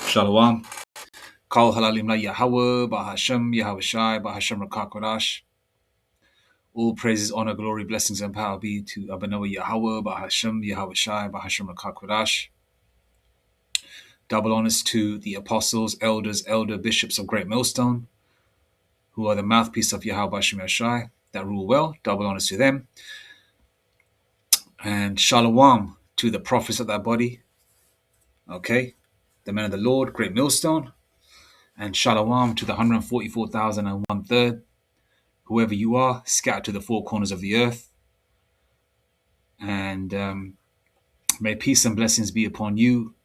Shalom. Kol halalim la Yahweh, Bahashem, Yahweh Shai, Bahashem Rakakodash. All praises, honor, glory, blessings, and power be to Abanoah Yahweh, Bahashem, Yahweh Shai, Bahashem Rakakodash. Double honors to the apostles, elders, elder bishops of Great Millstone, who are the mouthpiece of Yahweh Bahashem Shai, that rule well. Double honors to them. And shalom to the prophets of that body. Okay. The men of the Lord, Great Millstone. And shalom to the 144,001 whoever you are, scattered to the four corners of the earth. And may peace and blessings be upon you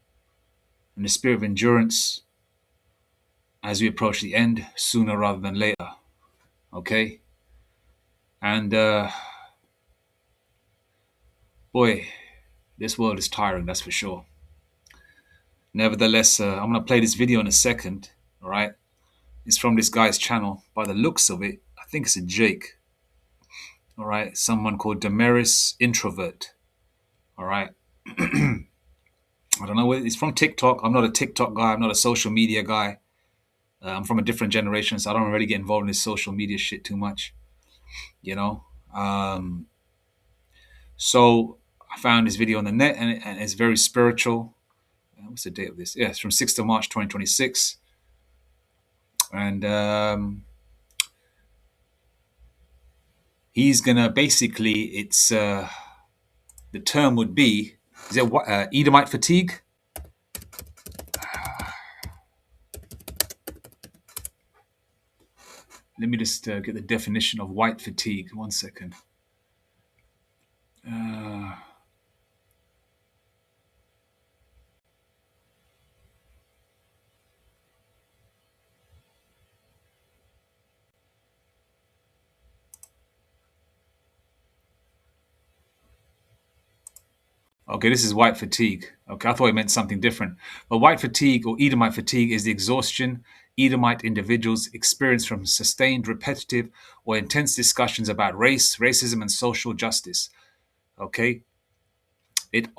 and the spirit of endurance as we approach the end, sooner rather than later. Okay? And boy, this world is tiring, that's for sure. Nevertheless, I'm going to play this video in a second, all right? It's from this guy's channel. By the looks of it, I think it's a Jake, all right? Someone called Damaris Introvert, all right? I don't know whether it's from TikTok. I'm not a TikTok guy. I'm not a social media guy. I'm from a different generation, so I don't really get involved in this social media shit too much, you know. So I found this video on the net, and it's very spiritual. What's the date of this? Yeah, it's from 6th of March, 2026. And he's gonna basically, it's the term would be, is it Edomite fatigue? Let me just get the definition of white fatigue. 1 second. Okay, this is white fatigue. Okay, I thought it meant something different. But white fatigue or Edomite fatigue is the exhaustion Edomite individuals experience from sustained, repetitive, or intense discussions about race, racism, and social justice. Okay, it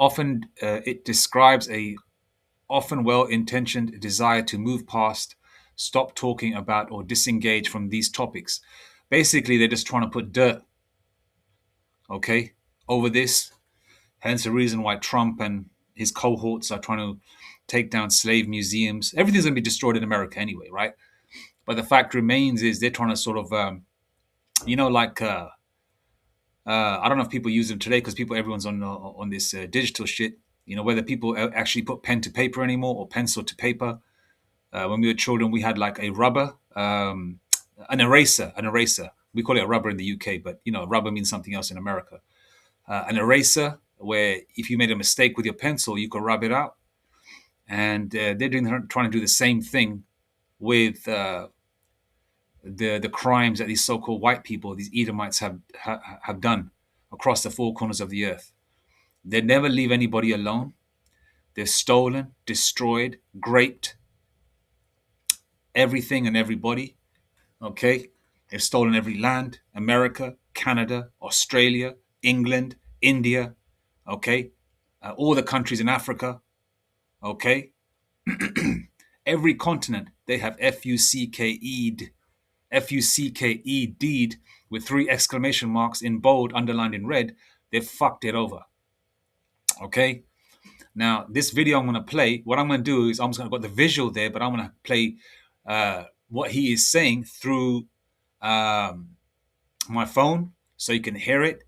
describes a often well-intentioned desire to move past, stop talking about, or disengage from these topics. Basically, they're just trying to put dirt, okay, over this. Hence the reason why Trump and his cohorts are trying to take down slave museums. Everything's going to be destroyed in America anyway, right? But the fact remains is they're trying to sort of, like I don't know if people use them today because everyone's on this digital shit. You know, whether people actually put pen to paper anymore or pencil to paper. When we were children, we had like a rubber, an eraser. We call it a rubber in the UK, but rubber means something else in America. An eraser, where if you made a mistake with your pencil, you could rub it out. And they're trying to do the same thing with the crimes that these so-called white people, these Edomites, have done across the four corners of the earth. They never leave anybody alone. They've stolen, destroyed, raped everything and everybody. Okay, they've stolen every land: America, Canada, Australia, England, India. Okay, all the countries in Africa. Okay, every continent they have F-U-C-K-E'd, F-U-C-K-E-D'd with 3 exclamation marks in bold, underlined in red. They've fucked it over. Okay, now this video I'm going to play, what I'm going to do is I'm just going to put the visual there, but I'm going to play what he is saying through my phone so you can hear it.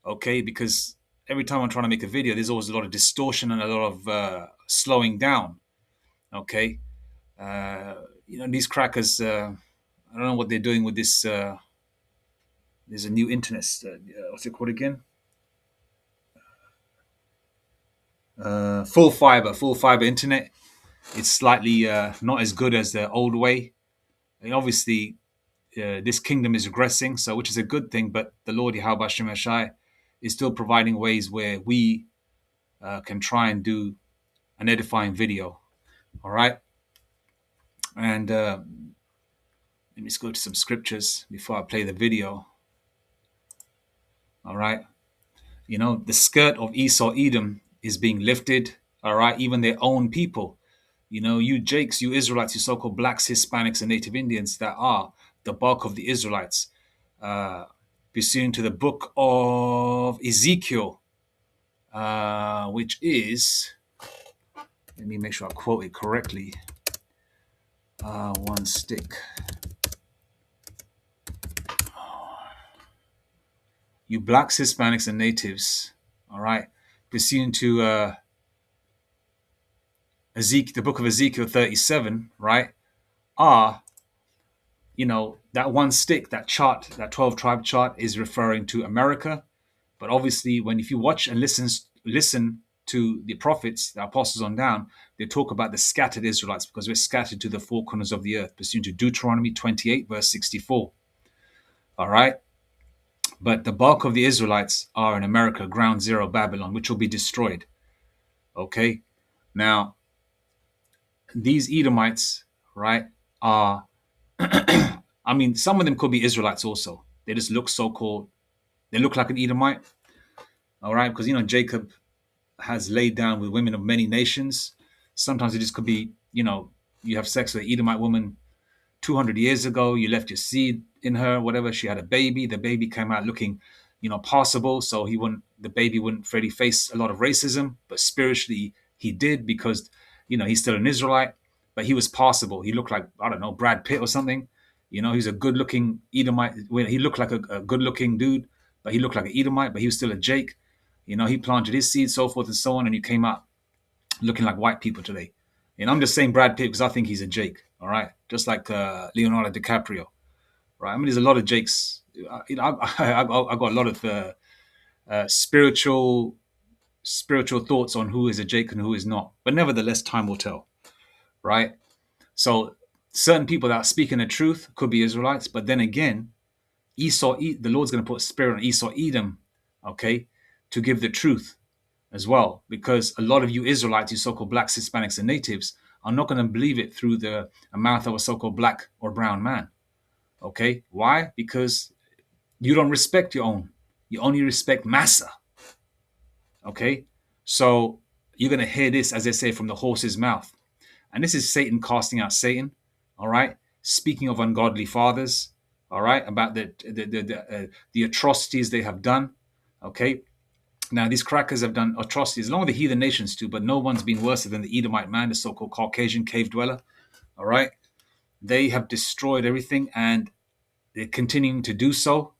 Okay, because every time I'm trying to make a video, there's always a lot of distortion and a lot of slowing down. Okay, these crackers, I don't know what they're doing with this. There's a new internet, what's it called again? Full fiber internet. It's slightly not as good as the old way. And obviously, this kingdom is regressing, so which is a good thing. But the Lord Yahweh Shem Shai is still providing ways where we can try and do an edifying video. All right, and let me just go to some scriptures before I play the video. All right, the skirt of Esau Edom is being lifted. All right, even their own people. You Jakes, you Israelites, you so-called blacks, Hispanics, and Native Indians that are the bulk of the Israelites. Uh, Pursuant to the book of Ezekiel, which is, let me make sure I quote it correctly. One stick. You blacks, Hispanics, and natives, all right, pursuant to Ezekiel, the book of Ezekiel 37, right, are, that one stick, that chart, that 12 tribe chart is referring to America. But obviously, if you watch and listen to the prophets, the apostles on down, they talk about the scattered Israelites because we're scattered to the four corners of the earth, pursuant to Deuteronomy 28, verse 64. All right. But the bulk of the Israelites are in America, ground zero, Babylon, which will be destroyed. Okay. Now, these Edomites, right, are, I mean, some of them could be Israelites also. They just look they look like an Edomite. All right. Because, Jacob has laid down with women of many nations. Sometimes it just could be, you have sex with an Edomite woman 200 years ago, you left your seed in her, whatever. She had a baby. The baby came out looking, passable. So the baby wouldn't really face a lot of racism, but spiritually he did because, he's still an Israelite, but he was passable. He looked like, I don't know, Brad Pitt or something. He's a good looking Edomite. He looked like a good looking dude, but he looked like an Edomite, but he was still a Jake. He planted his seed, so forth and so on, and you came out looking like white people today. And I'm just saying Brad Pitt because I think he's a Jake, all right? Just like Leonardo DiCaprio, right? I mean, there's a lot of Jakes. I got a lot of spiritual thoughts on who is a Jake and who is not. But nevertheless, time will tell, right? So certain people that are speaking the truth could be Israelites, but then again, the Lord's going to put a spirit on Esau, Edom, okay, to give the truth as well, because a lot of you Israelites, you so-called blacks, Hispanics, and natives, are not going to believe it through the mouth of a so-called black or brown man. Okay, why? Because you don't respect your own. You only respect massa. Okay, so you're going to hear this, as they say, from the horse's mouth, and this is Satan casting out Satan. All right, speaking of ungodly fathers. All right, about the atrocities they have done. Okay, now, these crackers have done atrocities, along with the heathen nations too, but no one's been worse than the Edomite man, the so-called Caucasian cave dweller. All right. They have destroyed everything and they're continuing to do so.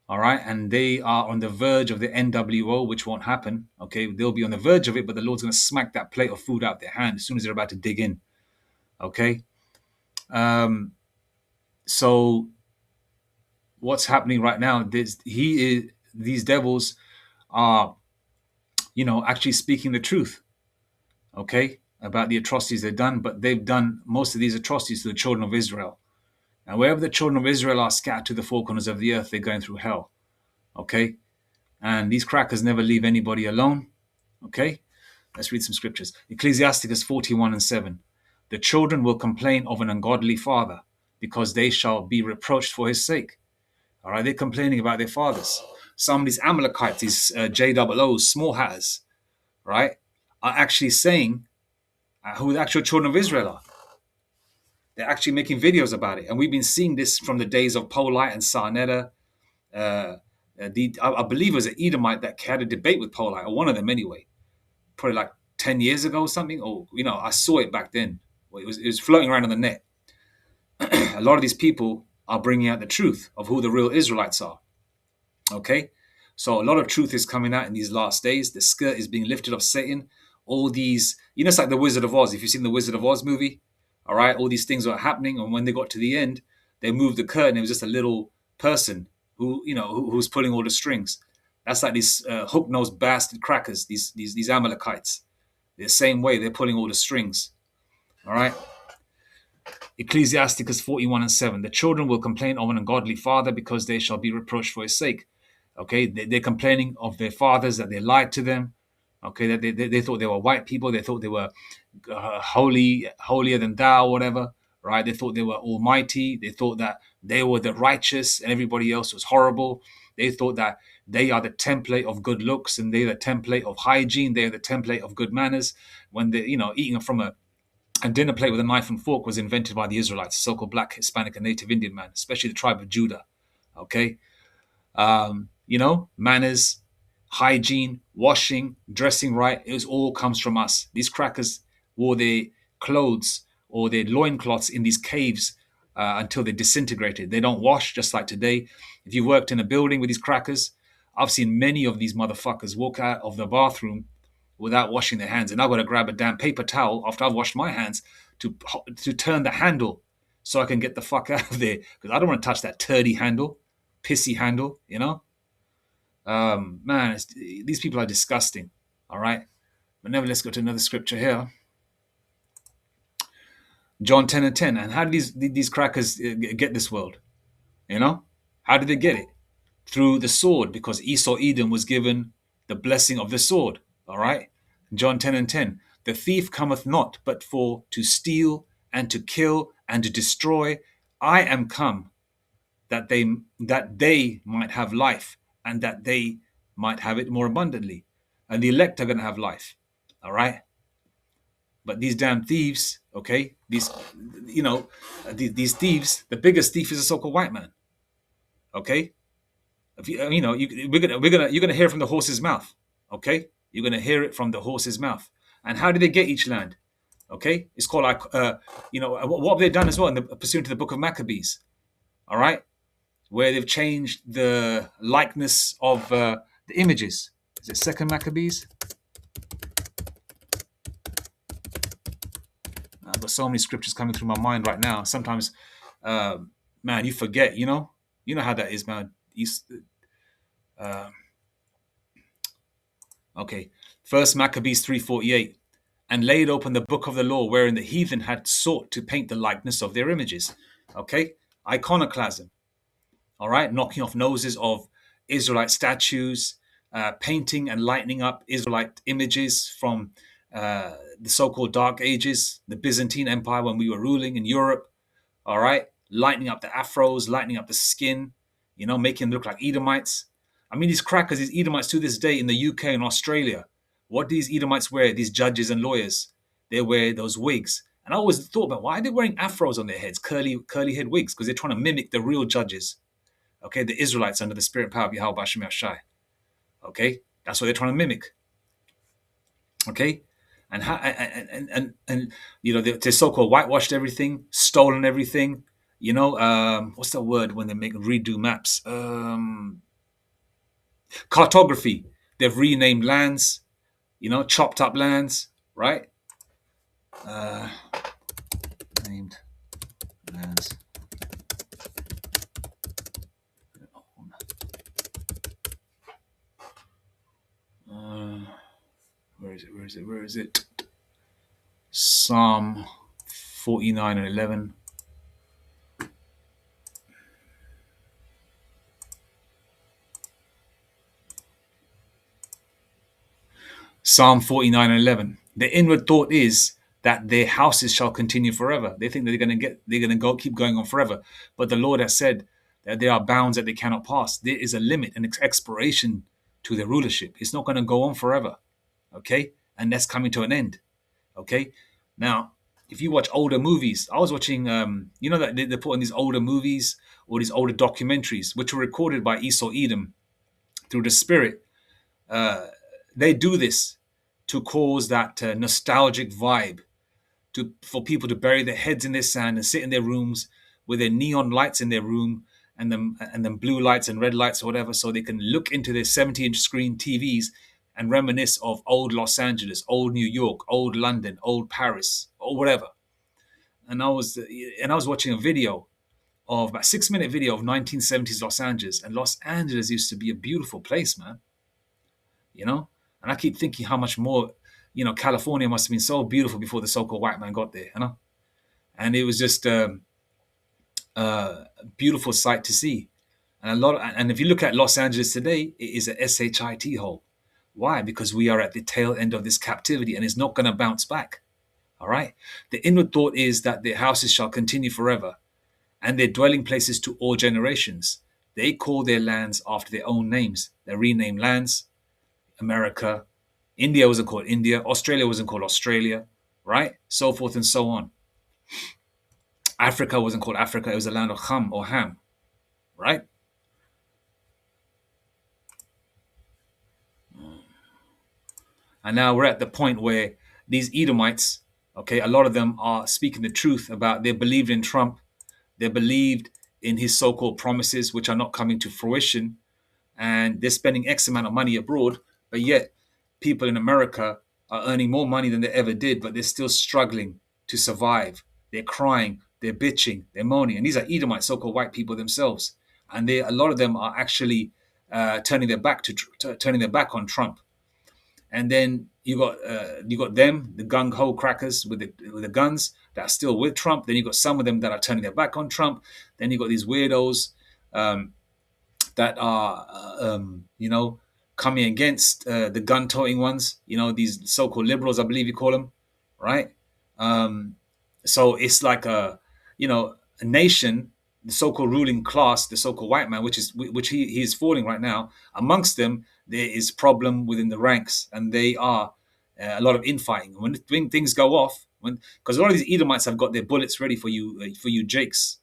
All right. And they are on the verge of the NWO, which won't happen. Okay. They'll be on the verge of it, but the Lord's going to smack that plate of food out their hand as soon as they're about to dig in. Okay. So what's happening right now? These devils are, actually speaking the truth. Okay, about the atrocities they've done, but they've done most of these atrocities to the children of Israel. And wherever the children of Israel are scattered to the four corners of the earth, they're going through hell. Okay, and these crackers never leave anybody alone. Okay, let's read some scriptures. Ecclesiasticus 41:7. The children will complain of an ungodly father because they shall be reproached for his sake. All right, they're complaining about their fathers. Some of these Amalekites, these JOOs, small hatters, right, are actually saying who the actual children of Israel are. They're actually making videos about it. And we've been seeing this from the days of Polite and Sarnetta. I believe it was an Edomite that had a debate with Polite, or one of them anyway, probably like 10 years ago or something. Or, I saw it back then. It was floating around on the net. A lot of these people are bringing out the truth of who the real Israelites are. Okay? So a lot of truth is coming out in these last days. The skirt is being lifted off Satan. All these, it's like the Wizard of Oz. If you've seen the Wizard of Oz movie, all right, all these things were happening. And when they got to the end, they moved the curtain. It was just a little person who was pulling all the strings. That's like these hook-nosed bastard crackers, these Amalekites. They're the same way. They're pulling all the strings. All right. Ecclesiasticus 41:7. The children will complain of an ungodly father because they shall be reproached for his sake. Okay, they're complaining of their fathers, that they lied to them. Okay, that they thought they were white people. They thought they were holier than thou, whatever. Right? They thought they were almighty. They thought that they were the righteous and everybody else was horrible. They thought that They are the template of good looks, and they're the template of hygiene. They're the template of good manners. When they're, eating from a dinner plate with a knife and fork was invented by the Israelites, so-called Black, Hispanic, and Native Indian man, especially the tribe of Judah. Okay, manners, hygiene, washing, dressing right. It was all comes from us. These crackers wore their clothes or their loincloths in these caves until they disintegrated. They don't wash, just like today. If you worked in a building with these crackers, I've seen many of these motherfuckers walk out of the bathroom without washing their hands, and I've got to grab a damn paper towel after I've washed my hands to turn the handle so I can get the fuck out of there, because I don't want to touch that turdy handle, pissy handle. Man, these people are disgusting. All right, but never. Let's go to another scripture here. John 10 and 10. And how did these crackers get this world? How did they get it? Through the sword, because Esau Edom was given the blessing of the sword. All right, John 10 and 10. The thief cometh not but for to steal and to kill and to destroy. I am come that they might have life, and that they might have it more abundantly. And the elect are going to have life. All right. But these damn thieves, okay, these thieves, the biggest thief is a so-called white man. Okay. If you're gonna hear it from the horse's mouth. Okay. You're gonna hear it from the horse's mouth. And how did they get each land? Okay. It's called what have they done as well in the pursuant to the book of Maccabees? All right. Where they've changed the likeness of the images. Is it Second Maccabees? I've got so many scriptures coming through my mind right now. Sometimes, man, you forget. You know how that is, man. Okay, First Maccabees 3:48, and laid open the book of the law, wherein the heathen had sought to paint the likeness of their images. Okay, iconoclasm. All right, knocking off noses of Israelite statues, painting and lightening up Israelite images from the so-called Dark Ages, the Byzantine Empire when we were ruling in Europe. All right, lightening up the afros, lightening up the skin, making them look like Edomites. I mean, these crackers, these Edomites to this day in the UK and Australia, what do these Edomites wear? These judges and lawyers, they wear those wigs. And I always thought about, why are they wearing afros on their heads, curly head wigs? Because they're trying to mimic the real judges. Okay, the Israelites under the spirit and power of Yahweh Bashim Shai. Okay, that's what they're trying to mimic. Okay, and they so-called whitewashed everything, stolen everything. What's the word when they make redo maps? Cartography. They've renamed lands. Chopped up lands, right? Named lands. Where is it? Psalm 49 and 11. Psalm 49 and 11. The inward thought is that their houses shall continue forever. They think that they're going to keep going on forever. But the Lord has said that there are bounds that they cannot pass. There is a limit, an expiration to their rulership. It's not going to go on forever. Okay? And that's coming to an end. Okay? Now, if you watch older movies, I was watching, that they put on these older movies or these older documentaries, which were recorded by Esau Edom through the Spirit. They do this to cause that nostalgic vibe, for people to bury their heads in their sand and sit in their rooms with their neon lights in their room and them blue lights and red lights or whatever, so they can look into their 70-inch screen TVs and reminisce of old Los Angeles, old New York, old London, old Paris, or whatever. And I was watching a video of about 6-minute video of 1970s Los Angeles, and Los Angeles used to be a beautiful place, man. And I keep thinking how much more, California must have been so beautiful before the so-called white man got there, And it was just a beautiful sight to see. And if you look at Los Angeles today, it is a shit hole. Why? Because we are at the tail end of this captivity, and it's not going to bounce back. All right. The inward thought is that their houses shall continue forever, and their dwelling places to all generations. They call their lands after their own names. They renamed lands. America, India wasn't called India, Australia wasn't called Australia, right? So forth and so on. Africa wasn't called Africa, it was the land of Ham or Ham, right? And now we're at the point where these Edomites, okay, a lot of them are speaking the truth about they believed in Trump, they believed in his so-called promises, which are not coming to fruition, and they're spending X amount of money abroad, but yet people in America are earning more money than they ever did, but they're still struggling to survive. They're crying, they're bitching, they're moaning, and these are Edomite, so-called white people themselves, and they a lot of them are actually turning their back turning their back on Trump. And then you got them, the gung ho crackers with the guns that are still with Trump. Then you got some of them that are turning their back on Trump. Then you got these weirdos um, that are coming against the gun toting ones. These so-called liberals, I believe you call them, right? So it's like a nation, the so-called ruling class, the so-called white man, which he is falling right now. Amongst them, there is problem within the ranks, and they are a lot of infighting. When things go off, because a lot of these Edomites have got their bullets ready for you Jakes,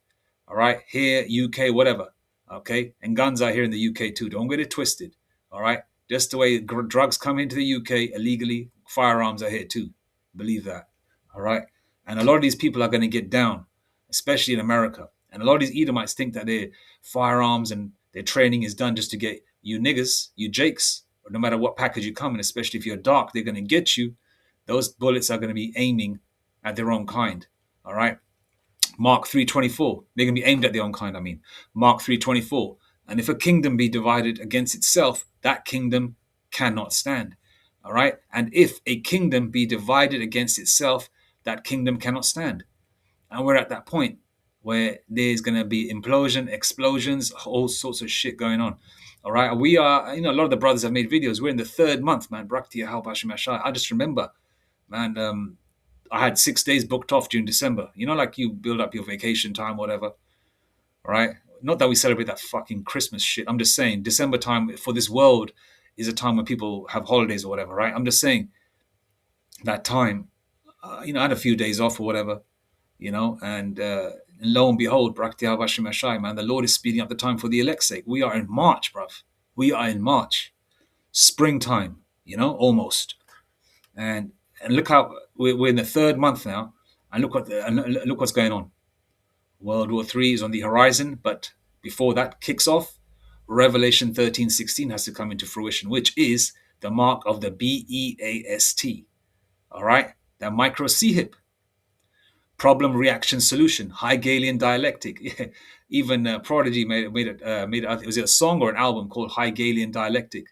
all right, here, UK, whatever, okay, and guns are here in the UK too. Don't get it twisted, all right. Just the way drugs come into the UK illegally, firearms are here too. Believe that, all right. And a lot of these people are going to get down, especially in America. And a lot of these Edomites think that their firearms and their training is done just to get you niggas, you Jakes, or no matter what package you come in, especially if you're dark, they're going to get you. Those bullets are going to be aiming at their own kind. All right. Mark 3:24. They're going to be aimed at their own kind, I mean. Mark 3:24. And if a kingdom be divided against itself, that kingdom cannot stand. All right. And if a kingdom be divided against itself, that kingdom cannot stand. And we're at that point where there's going to be implosion, explosions, all sorts of shit going on. All right. We are, a lot of the brothers have made videos. We're in the third month, man. I just remember, man, I had 6 days booked off during December. Like you build up your vacation time, whatever. All right. Not that we celebrate that fucking Christmas shit. I'm just saying December time for this world is a time when people have holidays or whatever, right? I'm just saying that time, I had a few days off or whatever, and lo and behold, man, the Lord is speeding up the time for the elect's sake. We are in March, bruv. We are in March. Springtime, almost. And look how we're in the third month now, and look what's going on. World War III is on the horizon, but before that kicks off, Revelation 13:16 has to come into fruition, which is the mark of the BEAST. All right, that micro CHIP. Problem, reaction, solution. Hegelian dialectic. Yeah. Even Prodigy made it. Was it a song or an album called Hegelian dialectic?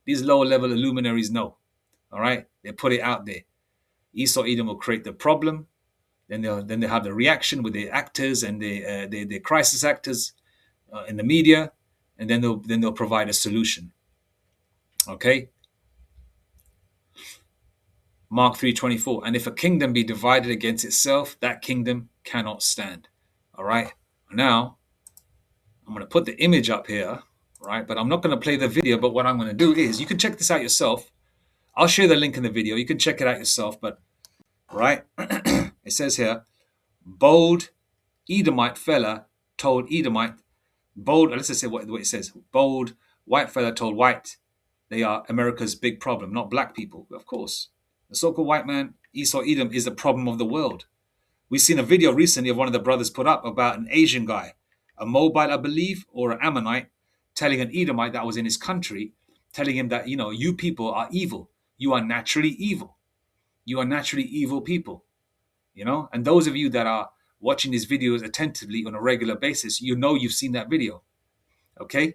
These lower level luminaries know. All right, they put it out there. Esau Edom will create the problem, then they'll have the reaction with the actors and the crisis actors in the media, and then they'll provide a solution. Okay. Mark 3:24. And if a kingdom be divided against itself, that kingdom cannot stand. All right. Now I'm going to put the image up here, right? But I'm not going to play the video. But what I'm going to do is you can check this out yourself. I'll share the link in the video. You can check it out yourself. But right, it says here, bold Edomite fella told Edomite, bold, let's just say what it says. Bold white fella told white they are America's big problem, not black people, of course. The so-called white man, Esau Edom, is the problem of the world. We've seen a video recently of one of the brothers put up about an Asian guy, a Moabite, I believe, or an Ammonite, telling an Edomite that was in his country, telling him that, you people are evil. You are naturally evil. You are naturally evil people. And those of you that are watching these videos attentively on a regular basis, you've seen that video. Okay?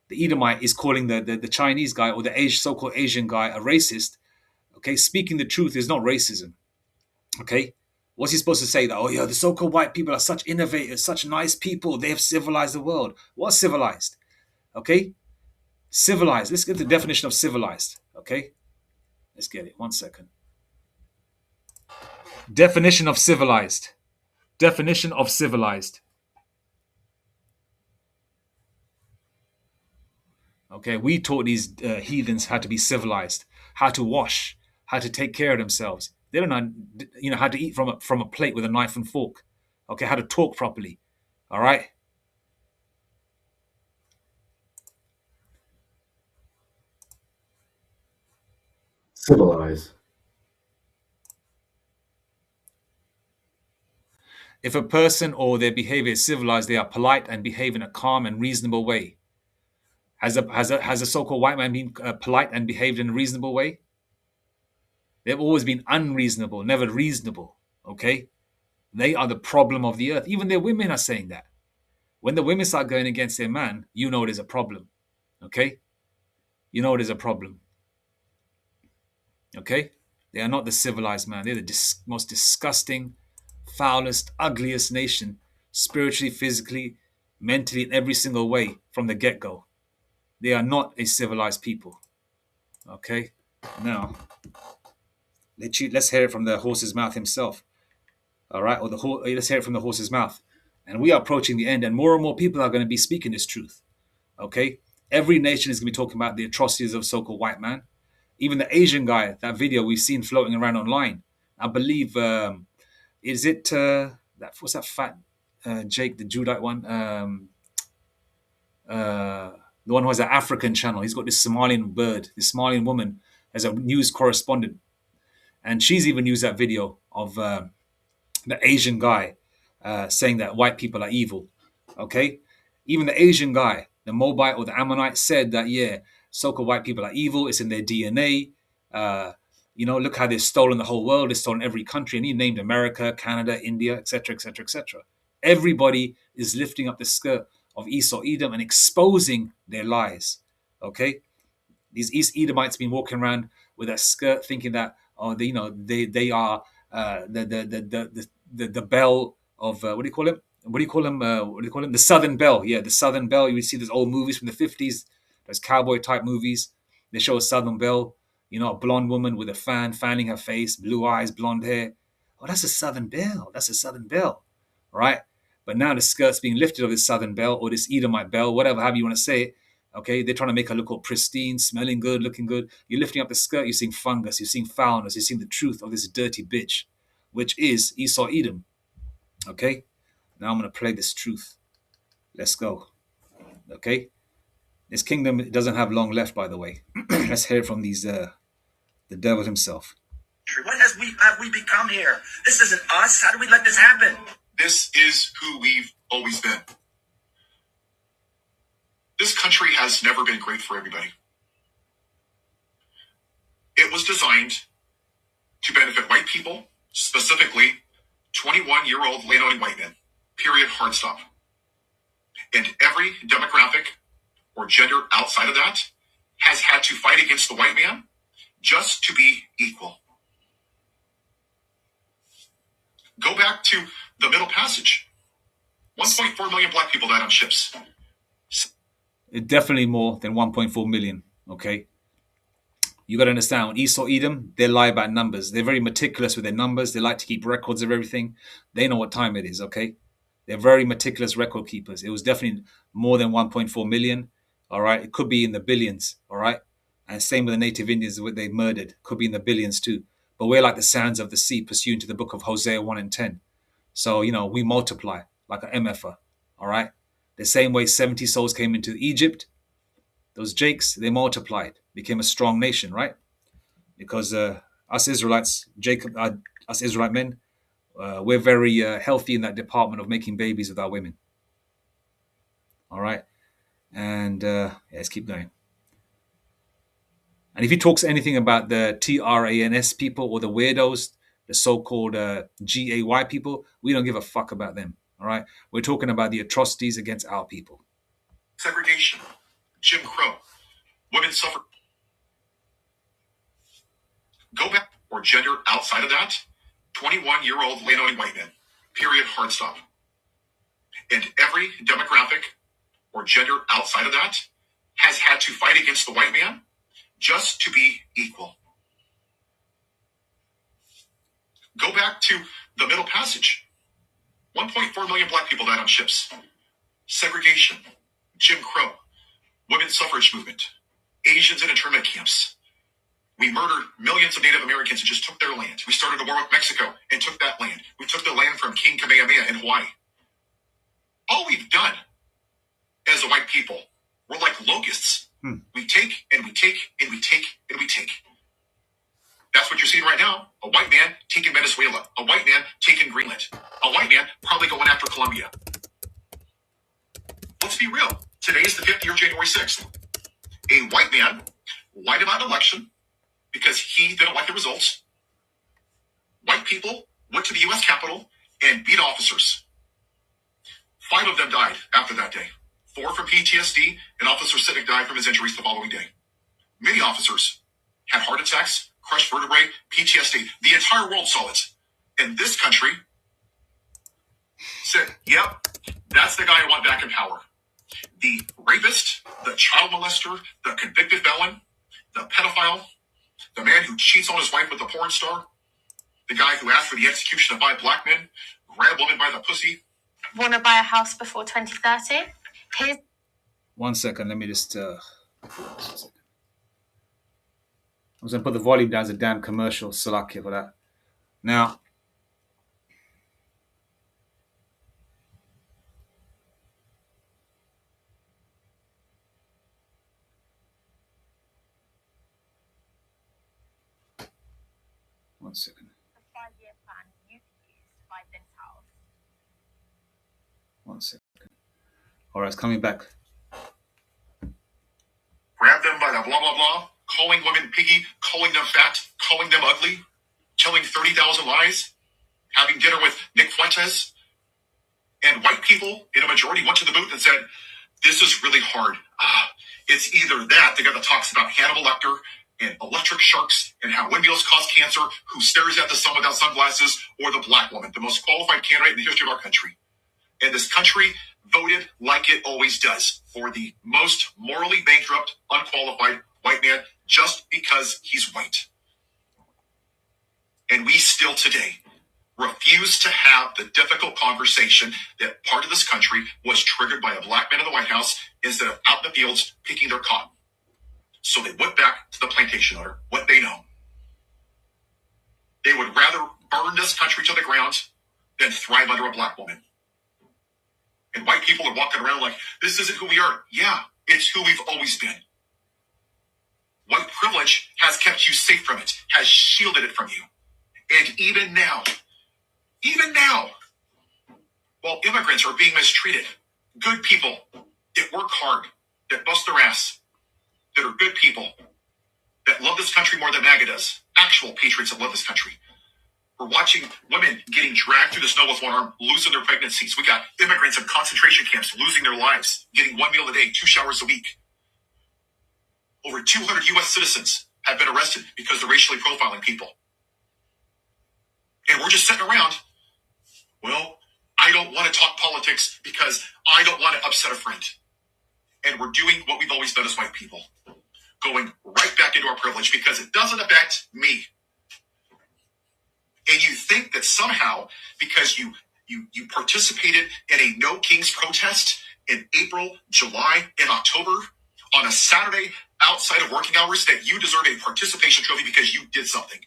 The Edomite is calling the Chinese guy or the so-called Asian guy a racist. Okay? Speaking the truth is not racism. Okay? What's he supposed to say? That, oh yeah, the so-called white people are such innovators, such nice people. They have civilized the world. What's civilized? Okay? Civilized. Let's get the definition of civilized. Okay? Let's get it. 1 second. Definition of civilized. Definition of civilized. Okay, we taught these heathens how to be civilized, how to wash, how to take care of themselves. They don't know, how to eat from a plate with a knife and fork. Okay, how to talk properly. All right. Civilize. If a person or their behavior is civilized, they are polite and behave in a calm and reasonable way. Has a so-called white man been polite and behaved in a reasonable way? They've always been unreasonable, never reasonable. Okay, they are the problem of the earth. Even their women are saying that. When the women start going against their man, you know there's a problem. Okay, you know there's a problem. Okay, they are not the civilized man. They're the most disgusting, foulest, ugliest nation, spiritually, physically, mentally, in every single way from the get-go. They are not a civilized people. Okay, now let's hear it from the horse's mouth himself. All right, or let's hear it from the horse's mouth. And we are approaching the end, and more people are going to be speaking this truth. Okay, every nation is going to be talking about the atrocities of so-called white man. Even the Asian guy, that video we've seen floating around online. I believe, is it that what's that fat Jake, the Judite one? The one who has an African channel. He's got this Somalian bird, this Somalian woman as a news correspondent, and she's even used that video of the Asian guy saying that white people are evil. Okay, even the Asian guy, the Moabite or the Ammonite, said that yeah, so-called white people are evil. It's in their DNA. Look how they've stolen the whole world. They've stolen every country, and he named America, Canada, India, etc., etc., etc. Everybody is lifting up the skirt of Esau, Edom, and exposing their lies. Okay, these East Edomites been walking around with a skirt, thinking that they are the bell of what do you call him? What do you call him? What do you call him? The Southern Belle. Yeah, the Southern Belle. You see those old movies from the 50s, those cowboy type movies. They show a Southern Belle, a blonde woman with a fan fanning her face, blue eyes, blonde hair. Oh, that's a Southern Belle. That's a Southern Belle, right? But now the skirt's being lifted of this Southern Belle or this Edomite Belle, whatever, however you want to say it. Okay, they're trying to make her look all pristine, smelling good, looking good. You're lifting up the skirt, you're seeing fungus, you're seeing foulness, you're seeing the truth of this dirty bitch, which is Esau Edom. Okay, now I'm going to play this truth. Let's go. Okay, this kingdom doesn't have long left, by the way. Let's hear it from the devil himself. What have we become here? This isn't us. How do we let this happen? This is who we've always been. This country has never been great for everybody. It was designed to benefit white people, specifically 21-year-old land-owning white men. Period. Hard stop. And every demographic or gender outside of that has had to fight against the white man just to be equal. Go back to the Middle Passage. 1.4 million black people died on ships. Definitely more than 1.4 million. Okay. You got to understand, when Esau Edom, they lie about numbers. They're very meticulous with their numbers. They like to keep records of everything. They know what time it is, okay? They're very meticulous record keepers. It was definitely more than 1.4 million, all right? It could be in the billions, all right? And same with the native Indians, what they murdered. Could be in the billions too. But we're like the sands of the sea, pursuant to the book of Hosea 1 and 10. So, we multiply like an MFer, all right? The same way 70 souls came into Egypt, those Jakes, they multiplied, became a strong nation, right? Because us Israelites, us Israelite men, we're very healthy in that department of making babies with our women. All right, and let's keep going. And if he talks anything about the TRANS people or the weirdos, the so-called GAY people, we don't give a fuck about them. All right, we're talking about the atrocities against our people. Segregation, Jim Crow, women suffer. Go back or gender outside of that, 21-year-old land-owning white men. Period. Hard stop. And every demographic or gender outside of that has had to fight against the white man just to be equal. Go back to the Middle Passage. 1.4 million black people died on ships. Segregation, Jim Crow, women's suffrage movement, Asians in internment camps. We murdered millions of Native Americans and just took their land. We started a war with Mexico and took that land. We took the land from King Kamehameha in Hawaii. All we've done as a white people, we're like locusts. We take and we take and we take and we take. That's what you're seeing right now. A white man taking Venezuela. A white man taking Greenland. A white man probably going after Colombia. Let's be real. Today is the 5th year of January 6th. A white man lied about an election because he didn't like the results. White people went to the U.S. Capitol and beat officers. 5 of them died after that day. 4 from PTSD, and Officer Siddick died from his injuries the following day. Many officers had heart attacks, crushed vertebrae, PTSD. The entire world saw it. And this country said, yep, that's the guy I want back in power. The rapist, the child molester, the convicted felon, the pedophile, the man who cheats on his wife with a porn star, the guy who asked for the execution of 5 black men, grabbed women by the pussy. Want to buy a house before 2030? Here's 1 second, let me just... I was going to put the volume down as a damn commercial, Salakia, for that. Now, one second. the 5-year plan you can use to buy this house. 1 second. All right, it's coming back. Grab them by the blah, blah, blah, calling women piggy, calling them fat, calling them ugly, telling 30,000 lies, having dinner with Nick Fuentes. And white people in a majority went to the booth and said, this is really hard. It's either that, the guy that talks about Hannibal Lecter and electric sharks and how windmills cause cancer, who stares at the sun without sunglasses, or the black woman, the most qualified candidate in the history of our country. And this country voted like it always does for the most morally bankrupt, unqualified white man just because he's white. And we still today refuse to have the difficult conversation that part of this country was triggered by a black man in the White House instead of out in the fields picking their cotton. So they went back to the plantation owner, what they know. They would rather burn this country to the ground than thrive under a black woman. And white people are walking around like, this isn't who we are. Yeah, it's who we've always been. White privilege has kept you safe from it, has shielded it from you. And even now, while immigrants are being mistreated, good people that work hard, that bust their ass, that are good people, that love this country more than MAGA does, actual patriots that love this country. We're watching women getting dragged through the snow with one arm, losing their pregnancies. We got immigrants in concentration camps losing their lives, getting 1 meal a day, 2 showers a week. Over 200 U.S. citizens have been arrested because they're racially profiling people. And we're just sitting around. Well, I don't want to talk politics because I don't want to upset a friend. And we're doing what we've always done as white people, going right back into our privilege because it doesn't affect me. And you think that somehow, because you participated in a No Kings protest in April, July, and October on a Saturday outside of working hours, that you deserve a participation trophy because you did something.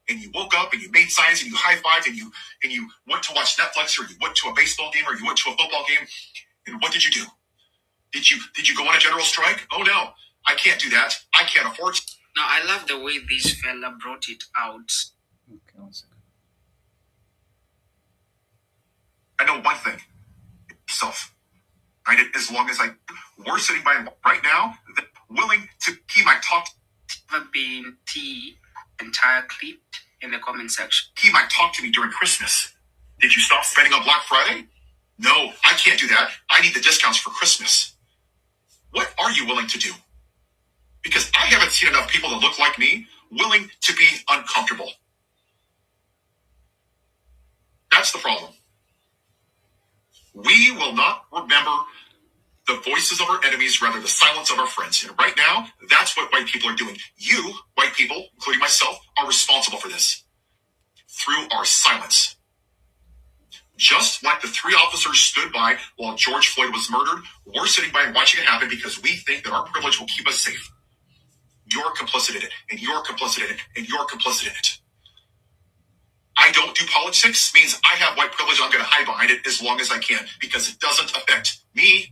And you woke up and you made signs and you high-fived and you went to watch Netflix, or you went to a baseball game, or you went to a football game. And what did you do? Did you go on a general strike? Oh no, I can't do that. I can't afford to. Now, I love the way this fella brought it out. Okay, 1 second. I know one thing. Self. Right? As long as we're sitting by right now, willing to he might talk. Never been the entire clip in the comment section. He might talk to me during Christmas. Did you stop spending on Black Friday? No, I can't do that. I need the discounts for Christmas. What are you willing to do? Because I haven't seen enough people that look like me willing to be uncomfortable. That's the problem. We will not remember the voices of our enemies, rather the silence of our friends. And right now, that's what white people are doing. You, white people, including myself, are responsible for this. Through our silence. Just like the 3 officers stood by while George Floyd was murdered, we're sitting by and watching it happen because we think that our privilege will keep us safe. You're complicit in it, and you're complicit in it, and you're complicit in it. I don't do politics means I have white privilege. I'm going to hide behind it as long as I can because it doesn't affect me.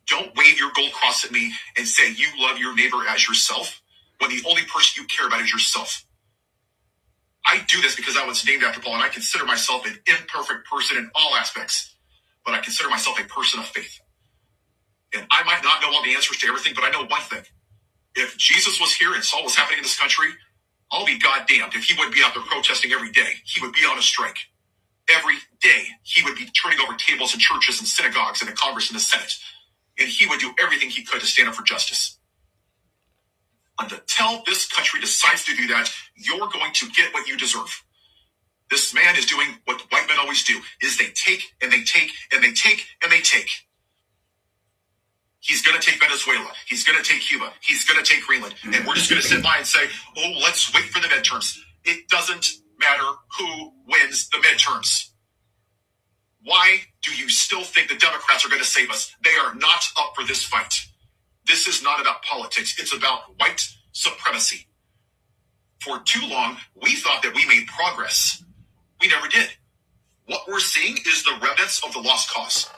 Don't wave your gold cross at me and say you love your neighbor as yourself when the only person you care about is yourself. I do this because I was named after Paul, and I consider myself an imperfect person in all aspects, but I consider myself a person of faith. And I might not know all the answers to everything, but I know one thing. If Jesus was here and saw what was happening in this country, I'll be goddamned if he wouldn't be out there protesting every day. He would be on a strike. Every day, he would be turning over tables in churches and synagogues and the Congress and the Senate. And he would do everything he could to stand up for justice. Until this country decides to do that, you're going to get what you deserve. This man is doing what white men always do, is they take and they take and they take and they take. He's going to take Venezuela. He's going to take Cuba. He's going to take Greenland. And we're just going to sit by and say, oh, let's wait for the midterms. It doesn't matter who wins the midterms. Why do you still think the Democrats are going to save us? They are not up for this fight. This is not about politics. It's about white supremacy. For too long, we thought that we made progress. We never did. What we're seeing is the remnants of the lost cause.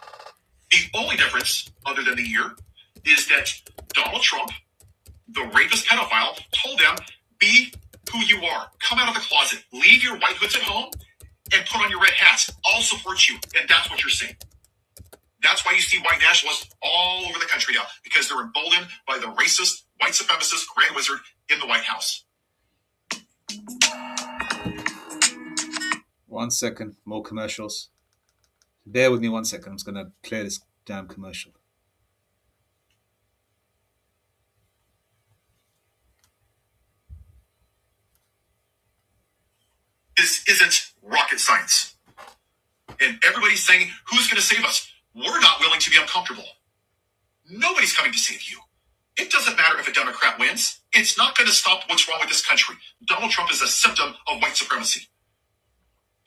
The only difference, other than the year, is that Donald Trump, the rapist pedophile, told them, be who you are. Come out of the closet. Leave your white hoods at home and put on your red hats. I'll support you. And that's what you're seeing. That's why you see white nationalists all over the country now, because they're emboldened by the racist, white supremacist grand wizard in the White House. 1 second, more commercials. Bear with me 1 second. I'm just going to clear this damn commercial. This isn't rocket science. And everybody's saying, who's going to save us? We're not willing to be uncomfortable. Nobody's coming to save you. It doesn't matter if a Democrat wins. It's not going to stop what's wrong with this country. Donald Trump is a symptom of white supremacy.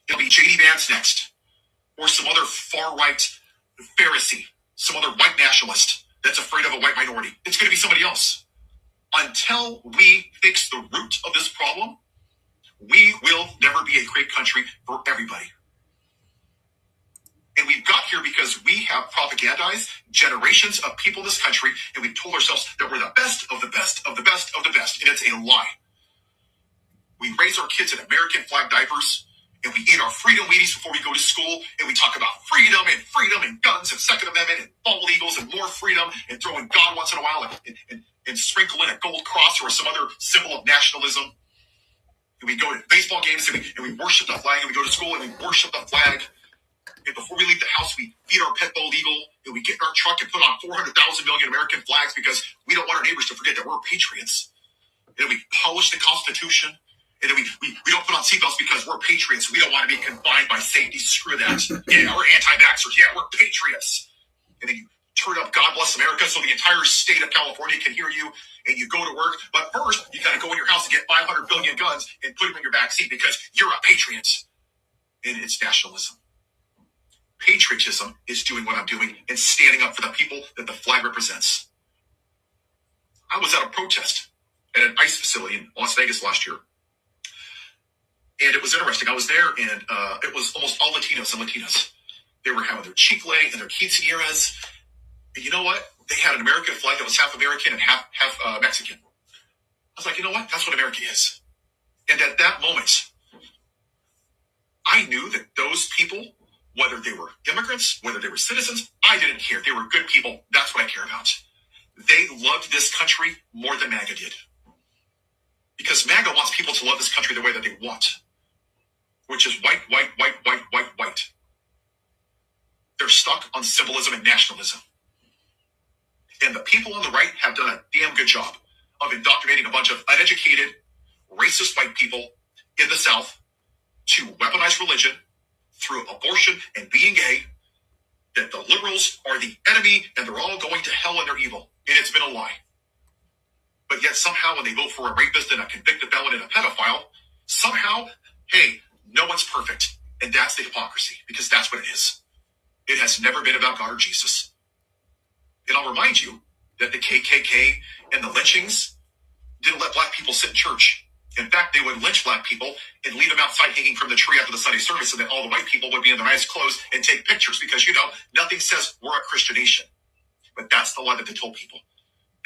It'll be J.D. Vance next, or some other far-right Pharisee, some other white nationalist that's afraid of a white minority. It's going to be somebody else. Until we fix the root of this problem, we will never be a great country for everybody. And we've got here because we have propagandized generations of people in this country, and we've told ourselves that we're the best of the best of the best of the best, and it's a lie. We raise our kids in American flag diapers, and we eat our freedom Wheaties before we go to school, and we talk about freedom and guns and Second Amendment and bald eagles and more freedom and throw in God once in a while and sprinkle in a gold cross or some other symbol of nationalism. And we go to baseball games and we worship the flag, and we go to school and we worship the flag. And before we leave the house, we feed our pet bald eagle, and we get in our truck and put on 400,000 million American flags because we don't want our neighbors to forget that we're patriots. And we polish the Constitution. And then we don't put on seatbelts because we're patriots. We don't want to be confined by safety. Screw that. Yeah, we're anti-vaxxers. Yeah, we're patriots. And then you turn up God Bless America so the entire state of California can hear you, and you go to work. But first, you got to go in your house and get 500 billion guns and put them in your backseat because you're a patriot. And it's nationalism. Patriotism is doing what I'm doing and standing up for the people that the flag represents. I was at a protest at an ICE facility in Las Vegas last year. And it was interesting. I was there, and it was almost all Latinos and Latinas. They were having their chicle and their quinceañeras. And you know what? They had an American flag that was half American and half Mexican. I was like, you know what? That's what America is. And at that moment, I knew that those people, whether they were immigrants, whether they were citizens, I didn't care. They were good people. That's what I care about. They loved this country more than MAGA did. Because MAGA wants people to love this country the way that they want, which is white, white, white, white, white, white. They're stuck on symbolism and nationalism. And the people on the right have done a damn good job of indoctrinating a bunch of uneducated, racist white people in the South to weaponize religion through abortion and being gay, that the liberals are the enemy and they're all going to hell and they're evil. And it's been a lie. But yet somehow when they vote for a rapist and a convicted felon and a pedophile, somehow, hey, No one's perfect. And that's the hypocrisy, because that's what it is. It has never been about God or Jesus. And I'll remind you that the KKK and the lynchings didn't let black people sit in church. In fact, they would lynch black people and leave them outside hanging from the tree after the Sunday service, so that all the white people would be in their nice clothes and take pictures, because, nothing says we're a Christian nation. But that's the lie that they told people,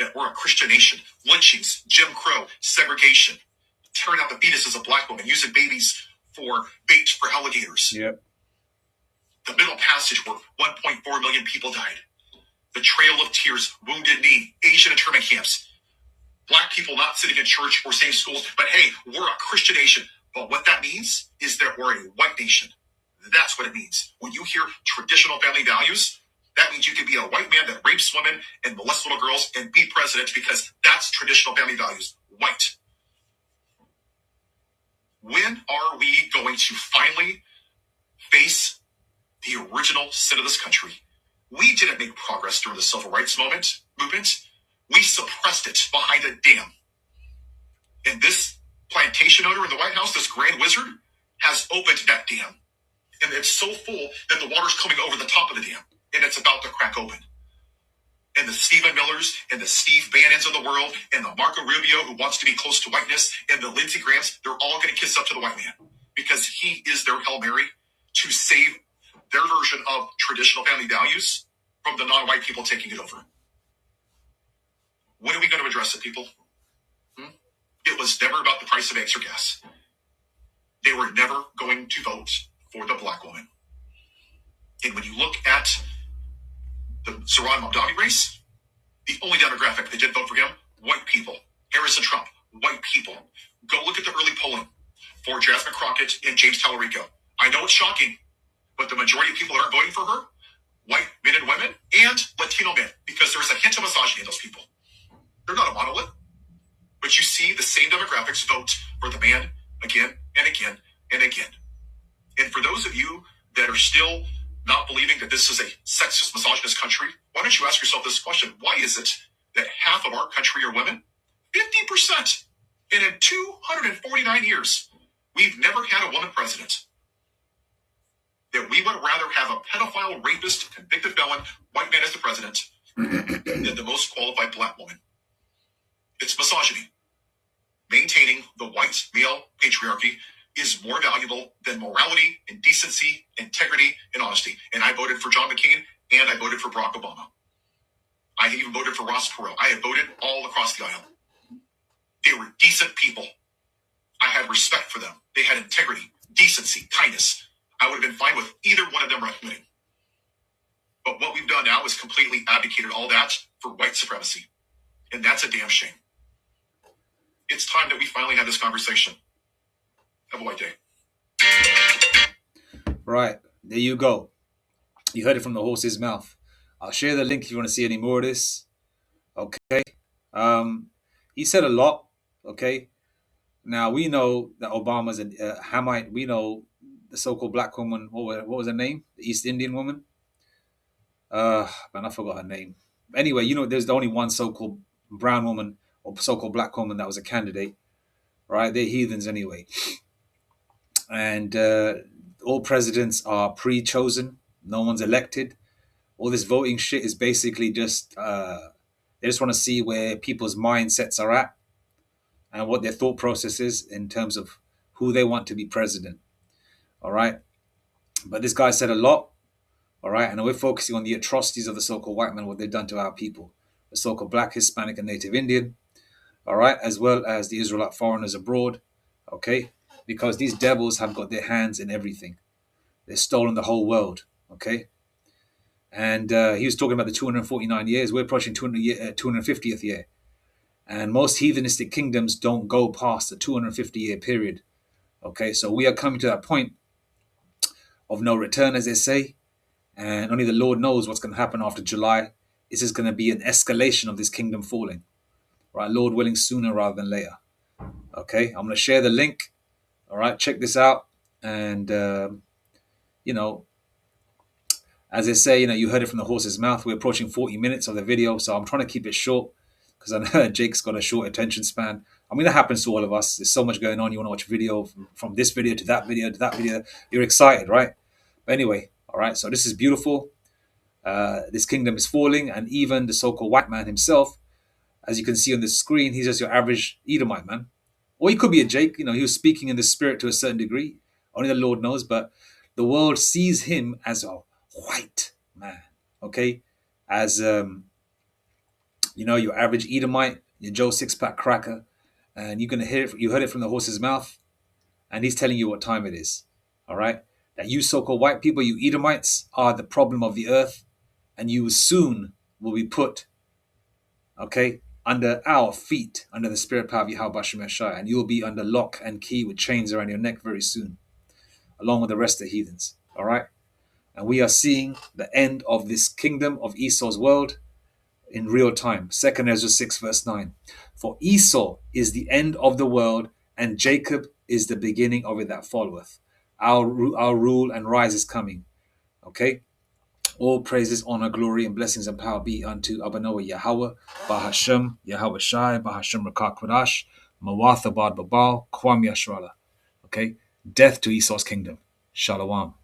that we're a Christian nation. Lynchings, Jim Crow, segregation, tearing out the fetuses of black women, using babies for bait for alligators. Yep. The Middle Passage, where 1.4 million people died. The Trail of Tears, Wounded Knee, Asian internment camps. Black people not sitting in church or same schools, but hey, we're a Christian nation. But what that means is that we're a white nation. That's what it means. When you hear traditional family values, that means you can be a white man that rapes women and molests little girls and be president, because that's traditional family values. White. When are we going to finally face the original sin of this country? We didn't make progress during the civil rights movement. We suppressed it behind a dam. And this plantation owner in the White House, this grand wizard, has opened that dam. And it's so full that the water's coming over the top of the dam, and it's about to crack open. And the Stephen Millers and the Steve Bannons of the world, and the Marco Rubio, who wants to be close to whiteness, and the Lindsey Grahams, they're all going to kiss up to the white man, because he is their Hail Mary to save their version of traditional family values from the non-white people taking it over. When are we going to address it, people? It was never about the price of eggs or gas. They were never going to vote for the black woman. And when you look at the Zohran Mamdani race, the only demographic that did vote for him, white people. Harris and Trump, white people. Go look at the early polling for Jasmine Crockett and James Tallarico. I know it's shocking, but the majority of people that aren't voting for her, white men and women, and Latino men, because there's a hint of misogyny in those people. They're not a monolith. But you see the same demographics vote for the man again and again and again. And for those of you that are still not believing that this is a sexist, misogynist country, why don't you ask yourself this question? Why is it that half of our country are women? 50%. And in 249 years, we've never had a woman president. That we would rather have a pedophile, rapist, convicted felon, white man as the president than the most qualified black woman. It's misogyny. Maintaining the white male patriarchy is more valuable than morality and decency, integrity, and honesty. And I voted for John McCain, and I voted for Barack Obama. I even voted for Ross Perot. I have voted all across the aisle. They were decent people. I had respect for them. They had integrity, decency, kindness. I would have been fine with either one of them recommending. But what we've done now is completely abdicated all that for white supremacy. And that's a damn shame. It's time that we finally have this conversation. Have a white day. Right. There you go. You heard it from the horse's mouth. I'll share the link if you want to see any more of this. Okay. He said a lot. Okay. Now, we know that Obama's a Hamite. We know the so-called black woman. What was her name? The East Indian woman? Man, I forgot her name. Anyway, there's only one so-called brown woman or so-called black woman that was a candidate. Right? They're heathens anyway. And all presidents are pre-chosen. No one's elected. All this voting shit is basically just, they just want to see where people's mindsets are at and what their thought process is in terms of who they want to be president. All right. But this guy said a lot. All right. And we're focusing on the atrocities of the so-called white men, what they've done to our people, the so-called black, Hispanic, and Native Indian. All right. As well as the Israelite foreigners abroad. Okay. Because these devils have got their hands in everything. They've stolen the whole world. Okay. And he was talking about the 249 years. We're approaching 250th year. And most heathenistic kingdoms don't go past the 250-year period. Okay, so we are coming to that point of no return, as they say. And only the Lord knows what's going to happen after July. This is going to be an escalation of this kingdom falling. Right, Lord willing, sooner rather than later. Okay, I'm going to share the link. All right, check this out. And, as they say, you heard it from the horse's mouth. We're approaching 40 minutes of the video, so I'm trying to keep it short because I know Jake's got a short attention span. I mean, that happens to all of us. There's so much going on. You want to watch a video from this video to that video to that video. You're excited, right? But anyway, all right. So this is beautiful. This kingdom is falling, and even the so-called white man himself, as you can see on the screen, he's just your average Edomite man. Or he could be a Jake. You know, he was speaking in the spirit to a certain degree. Only the Lord knows. But the world sees him as a white man. Okay, as you know, your average Edomite, your Joe six-pack cracker, and you're gonna hear it. You heard it from the horse's mouth, and he's telling you what time it is. All right, that you so-called white people, you Edomites, are the problem of the earth, and you soon will be put, okay, under our feet, under the spirit power of Yahweh Shem Yeshai, and you will be under lock and key with chains around your neck very soon, along with the rest of the heathens. All right, and we are seeing the end of this kingdom of Esau's world in real time. 2 Ezra 6 verse 9. For Esau is the end of the world, and Jacob is the beginning of it that followeth. Our rule and rise is coming. Okay? All praises, honor, glory, and blessings and power be unto Abanoah Yahweh, Bahashem, Yahweh Shai, Bahashem Rakak Kodash, Mawatha Bad Babal, Kwam Yashrala. Okay? Death to Esau's kingdom. Shalom.